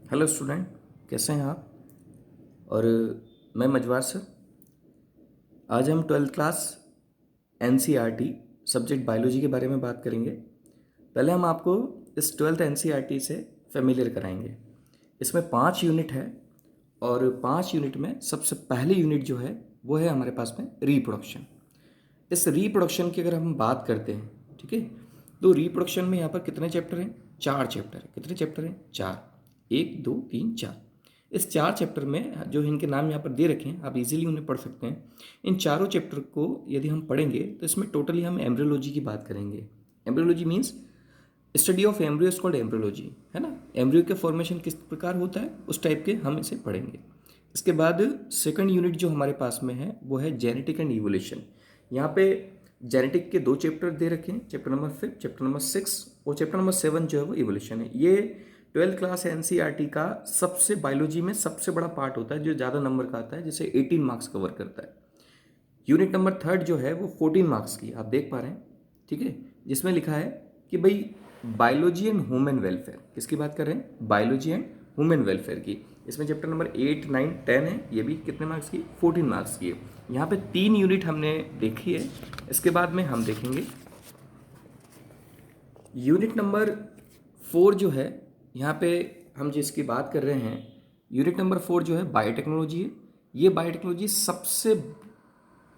Hello student, कैसे हैं आप? और मैं मजवार सर। आज हम twelfth class NCERT subject biology के बारे में बात करेंगे। पहले हम आपको इस ट्वेल्थ एनसीईआरटी से फेमिलियर कराएंगे। इसमें 5 यूनिट है और 5 यूनिट में सबसे पहली यूनिट जो है वो है हमारे पास में रिप्रोडक्शन। इस रिप्रोडक्शन की अगर हम बात करते हैं, ठीक है, तो रिप्रोडक्शन में यहाँ पर कितने चैप्टर हैं? 4 चैप्टर हैं। कितने चैप्टर हैं? 4। 1 2 3 4। इस 4 चैप्टर में जो इनके नाम यहाँ पर दे रखे हैं, आप इजीली उन्हें पढ़ सकते हैं। इन चारों चैप्टर को यदि हम पढ़ेंगे तो इसमें टोटली हम एम्ब्रियोलॉजी की बात करेंगे। Embryology means study of embryo is called embryology, है ना। एम्ब्रियो के फॉर्मेशन किस प्रकार होता है उस टाइप के हम इसे पढ़ेंगे। इसके बाद सेकंड यूनिट जो हमारे पास में है वो है जेनेटिक एंड इवोल्यूशन। यहाँ पे जेनेटिक के 2 चैप्टर दे रखे हैं, चैप्टर नंबर 5, चैप्टर नंबर 6 और चैप्टर नंबर 7 जो है वो इवोल्यूशन है। ये ट्वेल्थ क्लास एनसीईआरटी का सबसे बायोलॉजी में सबसे बड़ा पार्ट होता है जो ज़्यादा नंबर का आता है, जिसे 18 मार्क्स कवर करता है। यूनिट नंबर 3 जो है वो 14 मार्क्स की आप देख पा रहे हैं, ठीक है, जिसमें लिखा है कि भाई बायोलॉजी एंड ह्यूमन वेलफेयर। किसकी बात कर रहे हैं? बायोलॉजी एंड ह्यूमन वेलफेयर की। इसमें चैप्टर नंबर 8 9 10 है, ये भी कितने मार्क्स की? 14 मार्क्स की है। यहाँ पे 3 यूनिट हमने देखी है। इसके बाद में हम देखेंगे यूनिट नंबर 4 जो है, यहाँ पे हम जिसकी बात कर रहे हैं, यूनिट नंबर 4 जो है बायोटेक्नोलॉजी है। ये बायोटेक्नोलॉजी सबसे,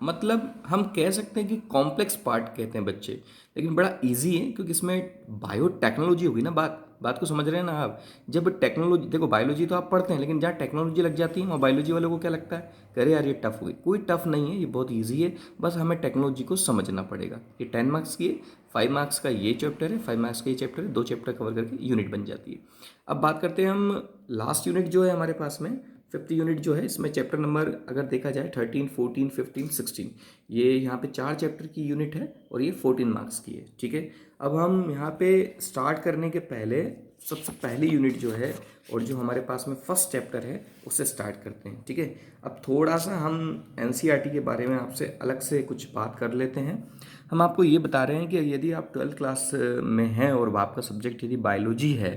मतलब हम कह सकते हैं कि कॉम्प्लेक्स पार्ट कहते हैं बच्चे, लेकिन बड़ा इजी है क्योंकि इसमें बायोटेक्नोलॉजी होगी ना। बात बात को समझ रहे हैं ना आप? जब टेक्नोलॉजी, देखो बायोलॉजी तो आप पढ़ते हैं, लेकिन जहाँ टेक्नोलॉजी लग जाती है वहाँ बायोलॉजी वालों को क्या लगता है, करे यार ये टफ हुई। कोई टफ नहीं है, ये बहुत ईजी है, बस हमें टेक्नोलॉजी को समझना पड़ेगा। ये 10 मार्क्स की है, 5 मार्क्स का ये चैप्टर है, 5 मार्क्स का ये चैप्टर है, 2 चैप्टर कवर करके यूनिट बन जाती है। अब बात करते हैं हम लास्ट यूनिट जो है हमारे पास में, 5th यूनिट जो है। इसमें चैप्टर नंबर अगर देखा जाए 13 14 15 16, ये यहाँ पे 4 चैप्टर की यूनिट है और ये 14 मार्क्स की है, ठीक है। अब हम यहाँ पे स्टार्ट करने के पहले सबसे पहली यूनिट जो है और जो हमारे पास में फर्स्ट चैप्टर है उससे स्टार्ट करते हैं, ठीक है। अब थोड़ा सा हम एनसीईआरटी के बारे में आपसे अलग से कुछ बात कर लेते हैं। हम आपको ये बता रहे हैं कि यदि आप ट्वेल्थ क्लास में हैं और आपका सब्जेक्ट यदि बायोलॉजी है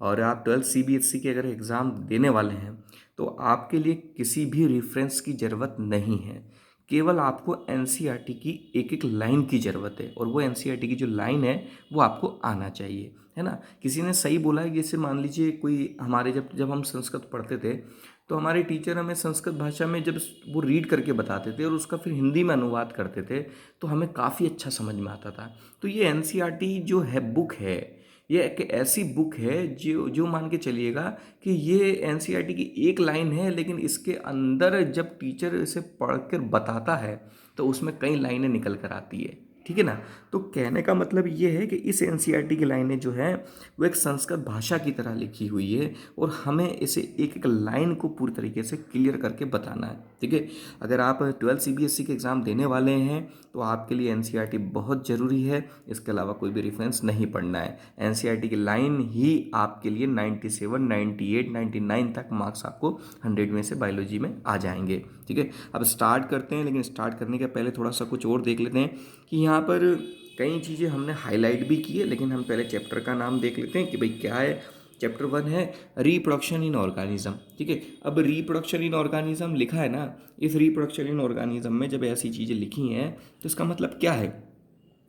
और आप ट्वेल्थ सीबीएसई के अगर एग्ज़ाम देने वाले हैं तो आपके लिए किसी भी रेफरेंस की ज़रूरत नहीं है। केवल आपको एनसीईआरटी की एक एक लाइन की ज़रूरत है और वो एनसीईआरटी की जो लाइन है वो आपको आना चाहिए, है ना। किसी ने सही बोला है, जैसे मान लीजिए कोई हमारे जब जब हम संस्कृत पढ़ते थे तो हमारे टीचर हमें संस्कृत भाषा में जब वो रीड करके बताते थे और उसका फिर हिंदी में अनुवाद करते थे तो हमें काफ़ी अच्छा समझ में आता था। तो ये एनसीईआरटी जो है बुक है, ये एक ऐसी बुक है जो जो मान के चलिएगा कि ये एनसीईआरटी की एक लाइन है, लेकिन इसके अंदर जब टीचर इसे पढ़ कर बताता है तो उसमें कई लाइनें निकल कर आती है, ठीक है ना। तो कहने का मतलब ये है कि इस एनसीईआरटी की लाइनें जो है वो एक संस्कृत भाषा की तरह लिखी हुई है और हमें इसे एक एक लाइन को पूरी तरीके से क्लियर करके बताना है, ठीक है। अगर आप ट्वेल्थ सीबीएसई के एग्ज़ाम देने वाले हैं तो आपके लिए एनसीईआरटी बहुत ज़रूरी है। इसके अलावा कोई भी रेफरेंस नहीं पढ़ना है। एनसीईआरटी की लाइन ही आपके लिए 97 98 99 तक मार्क्स आपको 100 में से बायोलॉजी में आ जाएंगे, ठीक है। अब स्टार्ट करते हैं, लेकिन स्टार्ट करने के पहले थोड़ा सा कुछ और देख लेते हैं कि यहाँ पर कई चीज़ें हमने हाईलाइट भी की है, लेकिन हम पहले चैप्टर का नाम देख लेते हैं कि भाई क्या है। चैप्टर 1 है रिप्रोडक्शन इन ऑर्गेनिज्म, ठीक है। अब रिप्रोडक्शन इन ऑर्गेनिज्म लिखा है ना, इस रिप्रोडक्शन इन ऑर्गेनिज्म में जब ऐसी चीज़ें लिखी हैं तो इसका मतलब क्या है?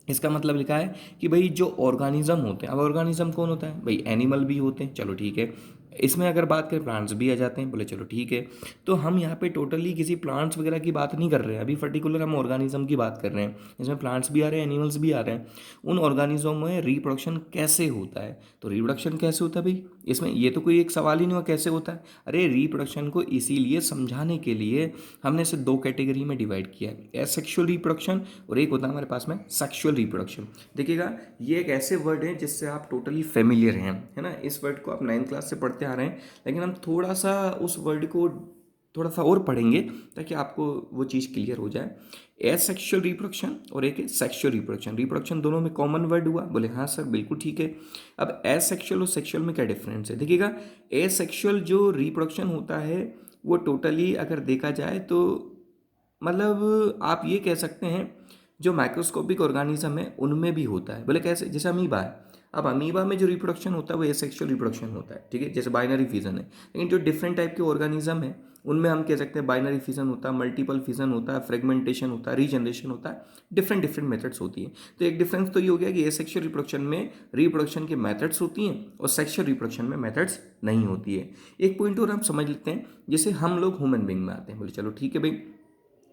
इसका मतलब लिखा है कि भाई जो ऑर्गेनिज्म होते हैं, अब ऑर्गेनिज्म कौन होता है भाई? एनिमल भी होते हैं, चलो ठीक है। इसमें अगर बात करें प्लांट्स भी आ जाते हैं, बोले चलो ठीक है। तो हम यहाँ पे टोटली किसी प्लांट्स वगैरह की बात नहीं कर रहे हैं, अभी पर्टिकुलर हम ऑर्गेनिज्म की बात कर रहे हैं। इसमें प्लांट्स भी आ रहे हैं, एनिमल्स भी आ रहे हैं। उन ऑर्गेनिज्म में रिप्रोडक्शन कैसे होता है? तो रिप्रोडक्शन कैसे होता है भाई? इसमें ये तो कोई एक सवाल ही नहीं हुआ कैसे होता है। अरे रिप्रोडक्शन को इसीलिए समझाने के लिए हमने इसे 2 कैटेगरी में डिवाइड किया है, एसेक्सुअल रिप्रोडक्शन और एक होता है हमारे पास में सेक्सुअल रिप्रोडक्शन। देखिएगा ये एक ऐसे वर्ड है जिससे आप टोटली फेमिलियर हैं, है ना। इस वर्ड को आप 9th क्लास से पढ़ते आ रहे हैं, लेकिन हम थोड़ा सा उस वर्ड को थोड़ा सा और पढ़ेंगे ताकि आपको वो चीज़ क्लियर हो जाए। एसेक्सुअल रिप्रोडक्शन और एक है सेक्सुअल रिप्रोडक्शन। रिप्रोडक्शन दोनों में कॉमन वर्ड हुआ, बोले हाँ सर बिल्कुल ठीक है। अब एसेक्सुअल और सेक्सुअल में क्या डिफरेंस है? देखिएगा एसेक्सुअल जो रिप्रोडक्शन होता है वो टोटली अगर देखा जाए तो मतलब आप ये कह सकते हैं जो माइक्रोस्कोपिक ऑर्गेनिज्म है उनमें भी होता है। बोले कैसे? जैसे अमीबा है, अब अमीबा में जो रिप्रोडक्शन होता है वो एसेक्सुअल रिप्रोडक्शन होता है, ठीक है, जैसे बाइनरी फिजन है। लेकिन जो डिफरेंट टाइप के ऑर्गेनिज्म है उनमें हम कह सकते हैं बाइनरी फिजन होता है, मल्टीपल फिजन होता है, फ्रेगमेंटेशन होता है, रीजनरेशन होता है, डिफरेंट डिफरेंट मेथड्स होती है। तो एक डिफरेंस तो ये हो गया कि एसेक्सुअल रिप्रोडक्शन में रिप्रोडक्शन के मेथड्स होती हैं और सेक्सुअल रिप्रोडक्शन में मेथड्स नहीं होती है। एक पॉइंट और हम समझ लेते हैं, जैसे हम लोग ह्यूमन बींग में आते हैं, बोले चलो ठीक है भाई,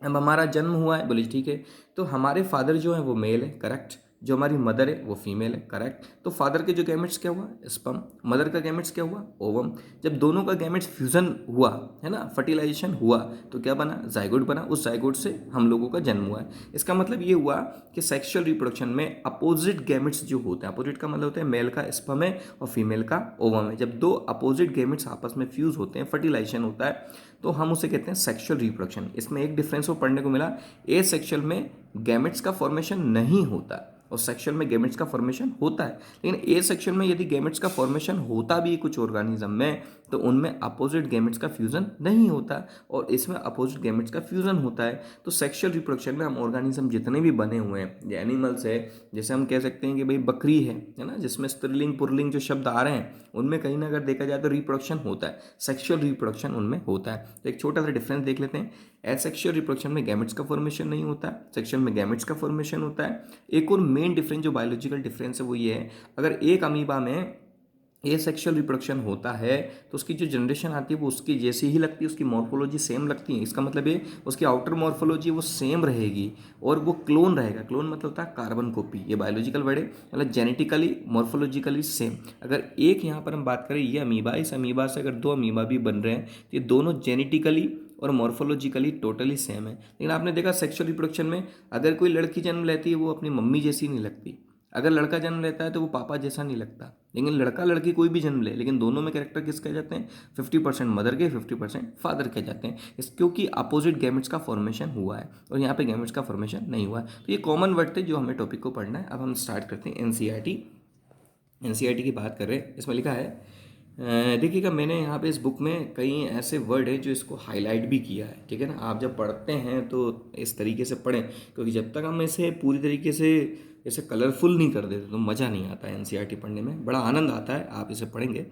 अब हमारा जन्म हुआ है, बोले ठीक है, तो हमारे फादर जो है वो मेल है, करेक्ट, जो हमारी मदर है वो फीमेल है, करेक्ट। तो फादर के जो गैमेट्स क्या हुआ, स्पर्म, मदर का गैमेट्स क्या हुआ, ओवम। जब दोनों का गैमेट्स फ्यूजन हुआ है ना, फर्टिलाइजेशन हुआ, तो क्या बना, जाइगोट बना, उस जाइगोट से हम लोगों का जन्म हुआ है। इसका मतलब ये हुआ कि सेक्सुअल रिप्रोडक्शन में अपोजिट गैमेट्स जो होते हैं, अपोजिट का मतलब होता है मेल का स्पर्म है और फीमेल का ओवम है, जब दो अपोजिट गैमेट्स आपस में फ्यूज होते हैं, फर्टिलाइजेशन होता है, तो हम उसे कहते हैं सेक्सुअल रिप्रोडक्शन। इसमें एक डिफरेंस वो पढ़ने को मिला, ए सेक्सुअल में गैमेट्स का फॉर्मेशन नहीं होता और सेक्सुअल में गैमेट्स का फॉर्मेशन होता है। लेकिन ए सेक्सुअल में यदि गैमेट्स का फॉर्मेशन होता भी कुछ ऑर्गेनिज्म में, तो उनमें अपोजिट गैमेट्स का फ्यूजन नहीं होता और इसमें अपोजिट गैमेट्स का फ्यूजन होता है। तो सेक्सुअल रिप्रोडक्शन में हम ऑर्गेनिज्म जितने भी बने हुए हैं, ये एनिमल्स है, जैसे हम कह सकते हैं कि भाई बकरी है ना, जिसमें स्त्रीलिंग पुल्लिंग जो शब्द आ रहे हैं, उनमें कहीं ना अगर देखा जाए तो रिप्रोडक्शन होता है, सेक्सुअल रिप्रोडक्शन उनमें होता है। तो एक छोटा सा डिफरेंस देख लेते हैं, एसेक्सुअल रिप्रोडक्शन में गैमेट्स का फॉर्मेशन नहीं होता, सेक्सुअल में गैमेट्स का फॉर्मेशन होता है। एक और मेन डिफरेंस जो बायोलॉजिकल डिफरेंस है वो ये है, अगर एक अमीबा में ए सेक्सुअल रिप्रोडक्शन होता है तो उसकी जो जनरेशन आती है वो उसकी जैसी ही लगती है, उसकी मॉर्फोलॉजी सेम लगती है। इसका मतलब ये उसकी आउटर मॉर्फोलॉजी वो सेम रहेगी और वो क्लोन रहेगा। क्लोन मतलब होता है कार्बन कॉपी, ये बायोलॉजिकल वर्ड है, मतलब जेनेटिकली मॉर्फोलॉजिकली सेम। अगर एक यहाँ पर हम बात करें ये अमीबा, इस अमीबा से अगर दो अमीबा भी बन रहे हैं तो ये दोनों जेनेटिकली और मॉर्फोलॉजिकली टोटली सेम है। लेकिन आपने देखा सेक्सुअल रिप्रोडक्शन में अगर कोई लड़की जन्म लेती है वो अपनी मम्मी जैसी नहीं लगती, अगर लड़का जन्म लेता है तो वो पापा जैसा नहीं लगता। लेकिन लड़का लड़की कोई भी जन्म ले, लेकिन दोनों में कैरेक्टर किसके आ जाते हैं, 50% मदर के, 50% फादर के जाते हैं, इस क्योंकि अपोजिट गैमेट्स का फॉर्मेशन हुआ है और यहाँ पे गैमेट्स का फॉर्मेशन नहीं हुआ है। तो ये कॉमन वर्ड थे जो हमें टॉपिक को पढ़ना है। अब हम स्टार्ट करते हैं एनसीईआरटी। एनसीईआरटी की बात कर रहे हैं, इसमें लिखा है देखिएगा, मैंने यहाँ पे इस बुक में कई ऐसे वर्ड है जो इसको हाईलाइट भी किया है, ठीक है ना। आप जब पढ़ते हैं तो इस तरीके से पढ़ें, क्योंकि जब तक हम इसे पूरी तरीके से इसे कलरफुल नहीं कर देते तो मज़ा नहीं आता है एनसीईआरटी पढ़ने में, बड़ा आनंद आता है आप इसे पढ़ेंगे।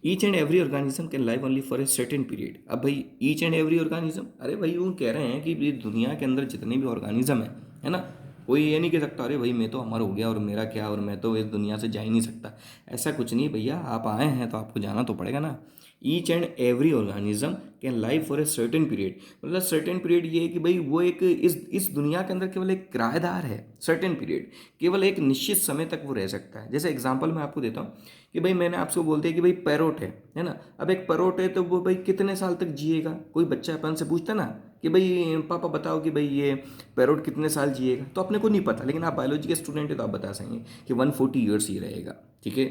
Each and every organism can live only for a certain period. अब भाई ईच एंड एवरी ऑर्गेनिज्म, अरे भाई वो कह रहे हैं कि ये दुनिया के अंदर जितने भी ऑर्गेनिज्म है ना, कोई ये नहीं कह सकता अरे भाई मैं तो अमर हो गया और मेरा क्या और मैं तो इस दुनिया से जा ही नहीं सकता। ऐसा कुछ नहीं भैया, आप आए हैं तो आपको जाना तो पड़ेगा ना। Each and every organism can live for a certain period, मतलब सर्टेन पीरियड ये है कि भाई वो एक इस दुनिया के अंदर केवल एक किराएदार है। सर्टेन पीरियड केवल एक निश्चित समय तक वो रह सकता है। जैसे एग्जांपल मैं आपको देता हूँ कि भाई मैंने आपसे बोल दिया कि भाई पैरोट है ना, अब एक पैरोट है तो वो भाई कितने साल तक जिएगा, कोई बच्चा अपन से पूछता ना कि भाई पापा बताओ कि भाई ये पैरोट कितने साल जिएगा, तो अपने को नहीं पता, लेकिन आप बायोलॉजी के स्टूडेंट है तो आप बता सकेंगे कि 140 ईयर्स ही रहेगा, ठीक है।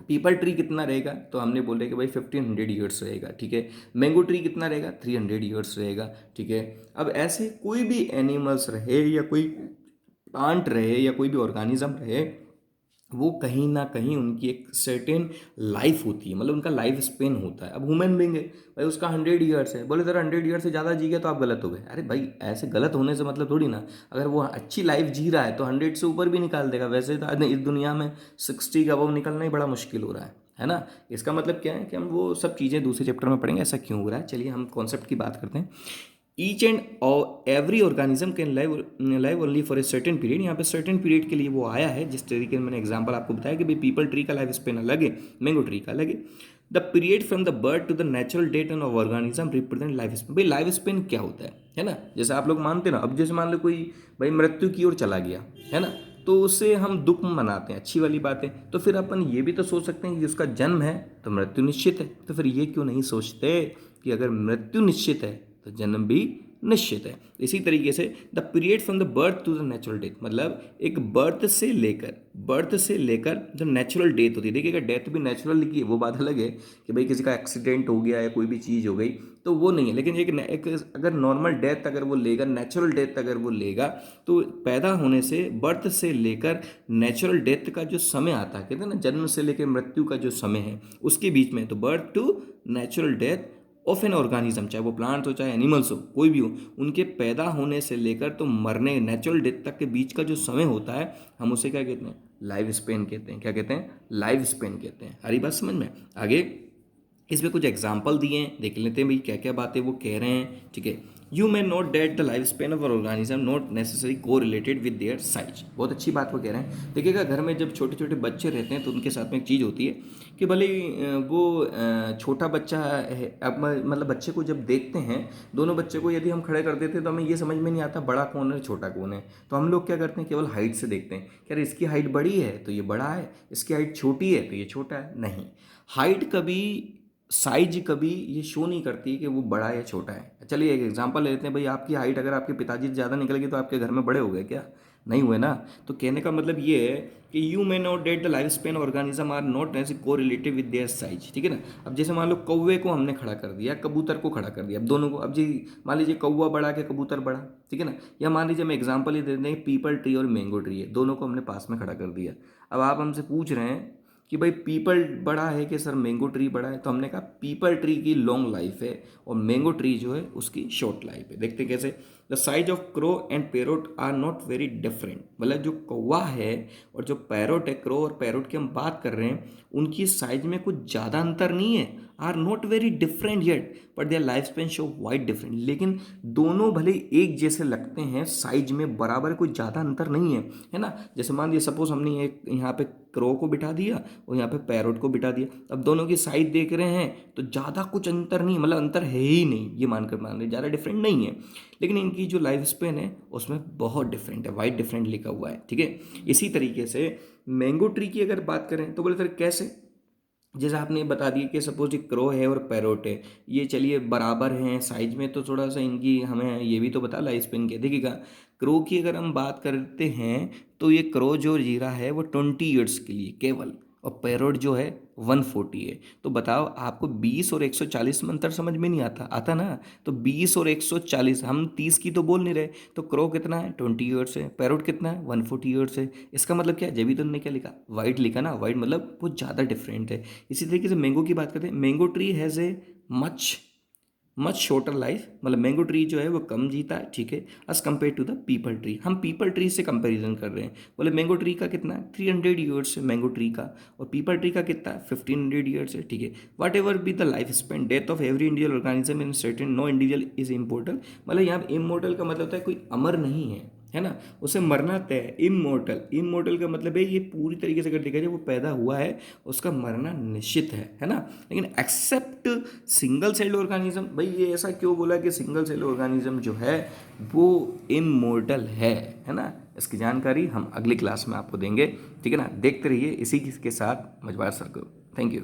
पीपल ट्री कितना रहेगा, तो हमने बोले कि भाई 1500 ईयर्स रहेगा, ठीक है। मैंगो ट्री कितना रहेगा, 300 ईयर्स रहेगा, ठीक है। अब ऐसे कोई भी एनिमल्स रहे या कोई प्लांट रहे या कोई भी ऑर्गेनिज्म रहे, वो कहीं ना कहीं उनकी एक सर्टेन लाइफ होती है, मतलब उनका लाइफ स्पेन होता है। अब ह्यूमन बींग है भाई, उसका 100 ईयर्स है, बोले सर 100 ईयर से ज़्यादा जी गया तो आप गलत हो गए। अरे भाई ऐसे गलत होने से मतलब थोड़ी ना, अगर वो अच्छी लाइफ जी रहा है तो 100 से ऊपर भी निकाल देगा। वैसे तो इस दुनिया में 60 का अबव निकलना ही बड़ा मुश्किल हो रहा है ना। इसका मतलब क्या है कि हम वो सब चीज़ें दूसरे चैप्टर में पढ़ेंगे ऐसा क्यों हो रहा है। चलिए हम कॉन्सेप्ट की बात करते हैं। Each and every organism can live only for a certain period. यहाँ पे सर्टेन पीरियड के लिए वो आया है, जिस तरीके से मैंने एग्जांपल आपको बताया कि भाई पीपल ट्री का लाइफ स्पेन अलग है, मैंगो ट्री का अलग है। The period from the birth to the natural death of organism represent life span. भाई लाइफ स्पेन क्या होता है ना, जैसे आप लोग मानते ना, अब जैसे मान लो कोई भाई मृत्यु की ओर चला गया है ना, तो उससे हम दुख मनाते हैं, अच्छी वाली बात है। तो फिर अपन ये भी तो सोच सकते हैं कि उसका जन्म है तो मृत्यु निश्चित है, तो फिर ये क्यों नहीं सोचते कि अगर मृत्यु निश्चित है तो जन्म भी निश्चित है। इसी तरीके से the period from the birth to the natural death, मतलब एक बर्थ से लेकर जो नेचुरल डेथ होती है। देखिएगा डेथ भी नेचुरल लिखी है, वो बात अलग है कि भाई किसी का एक्सीडेंट हो गया या कोई भी चीज़ हो गई तो वो नहीं है, लेकिन एक अगर नॉर्मल डेथ अगर वो लेगा, नेचुरल डेथ अगर वो लेगा, तो पैदा होने से बर्थ से लेकर नेचुरल डेथ का जो समय आता है, कहते हैं ना जन्म से लेकर मृत्यु का जो समय है उसके बीच में, तो birth to natural death of an organism, चाहे वो प्लांट हो चाहे एनिमल्स हो, कोई भी हो, उनके पैदा होने से लेकर तो मरने, नेचुरल डेथ तक के बीच का जो समय होता है, हम उसे क्या कहते हैं? लाइफ स्पेन कहते हैं। क्या कहते हैं? लाइफ स्पेन कहते हैं। हरी बात समझ में? आगे इसमें कुछ एग्जाम्पल दिए हैं, देख लेते हैं भाई क्या क्या बातें वो कह रहे हैं। ठीक है, you may note that the life span of organism not necessary correlated with their size. बहुत अच्छी बात वो कह रहे हैं। देखिएगा, घर में जब छोटे छोटे बच्चे रहते हैं तो उनके साथ में एक चीज़ होती है कि भले ही, वो छोटा बच्चा है, अब मतलब बच्चे को जब देखते हैं, दोनों बच्चे को यदि हम खड़े कर देते हैं तो हमें ये समझ में नहीं आता बड़ा कौन है छोटा कौन है। तो हम लोग क्या करते हैं? केवल हाइट से देखते हैं कि यार इसकी हाइट बड़ी है तो ये बड़ा है, इसकी हाइट छोटी है तो ये छोटा है। नहीं, हाइट कभी, साइज कभी ये शो नहीं करती कि वो बड़ा या छोटा है। चलिए एक एग्जांपल ले लेते हैं भाई, आपकी हाइट अगर आपके पिताजी से ज़्यादा निकलेगी तो आपके घर में बड़े हो गए क्या? नहीं हुए ना। तो कहने का मतलब ये है कि you may not that the life span organism are not necessary correlative with their size. ठीक है ना। अब जैसे मान लो कौवे को हमने खड़ा कर दिया, कबूतर को खड़ा कर दिया, अब दोनों को, अब जी मान लीजिए कौवा बड़ा के कबूतर बड़ा, ठीक है ना। या मान लीजिए हम एग्जाम्पल ही दे दें, पीपल ट्री और मैंगो ट्री है, दोनों को हमने पास में खड़ा कर दिया। अब आप हमसे पूछ रहे हैं कि भाई पीपल बड़ा है कि सर मैंगो ट्री बड़ा है, तो हमने कहा पीपल ट्री की लॉन्ग लाइफ है और मैंगो ट्री जो है उसकी शॉर्ट लाइफ है। देखते हैं कैसे। The size of crow and parrot are not very different, मतलब जो कौवा है और जो पैरोट है, क्रो और पैरोट की हम बात कर रहे हैं, उनकी साइज में कुछ ज़्यादा अंतर नहीं है। Are not very different yet but their life span show wide different. लेकिन दोनों भले एक जैसे लगते हैं, साइज में बराबर कोई ज़्यादा अंतर नहीं है ना। जैसे मान लिया सपोज हमने एक यहाँ पे क्रो को बिठा दिया और यहाँ पे पैरोट को बिठा दिया, अब दोनों की साइज देख रहे हैं तो ज़्यादा कुछ अंतर नहीं, मतलब अंतर है ही नहीं, ये मानकर मान रहे ज़्यादा डिफरेंट नहीं है। लेकिन इनकी जो लाइफ स्पेन है उसमें बहुत डिफरेंट है, वाइड डिफरेंट लिखा हुआ है। ठीक है, इसी तरीके से मैंगो ट्री की अगर बात करें तो बोले सर कैसे? जैसे आपने बता दिया कि सपोज ये क्रो है और पैरोट है, ये चलिए बराबर हैं साइज में, तो थोड़ा सा इनकी हमें ये भी तो बता लाइफ स्पेन के। देखिएगा, क्रो की अगर हम बात करते हैं तो ये क्रो जो जी रहा है वो 20 ईयर्स के लिए केवल, और पैरोट जो है 140 है। तो बताओ आपको 20 और 140 में अंतर समझ में नहीं आता? आता ना। तो 20 और 140, हम 30 की तो बोल नहीं रहे। तो क्रो कितना है? 20 ईयर्स है। पैरोट कितना है? 140 ईयर्स है। इसका मतलब क्या है? जब भी तो ने क्या लिखा? वाइड लिखा ना। वाइड मतलब वो ज़्यादा डिफरेंट है। इसी तरीके से मैंगो की बात करते हैं। Mango tree has a much much shorter life, मतलब मैंगो ट्री जो है वो कम जीता है, ठीक है, as compare to the peepal tree. हम पीपल ट्री से कंपैरिजन कर रहे हैं। बोले मैंगो ट्री का कितना है? 300 ईयर्स है मैंगो ट्री का, और पीपल ट्री का कितना है? 1500 ईयर्स है। ठीक है, whatever be the life span death of every individual organism in certain no individual is immortal. मतलब यहाँ इमोर्टल का मतलब होता है कोई अमर नहीं है ना, उसे मरना तय है। इमोर्टल, इमोर्टल का मतलब है ये पूरी तरीके से अगर देखा जाए वो पैदा हुआ है, उसका मरना निश्चित है ना। लेकिन एक्सेप्ट सिंगल सेल ऑर्गेनिज्म, भाई ये ऐसा क्यों बोला कि सिंगल सेल ऑर्गेनिज्म जो है वो इमोर्टल है ना। इसकी जानकारी हम अगली क्लास में आपको देंगे, ठीक है ना। देखते रहिए इसी के साथ मजबार सर्कल। Thank you.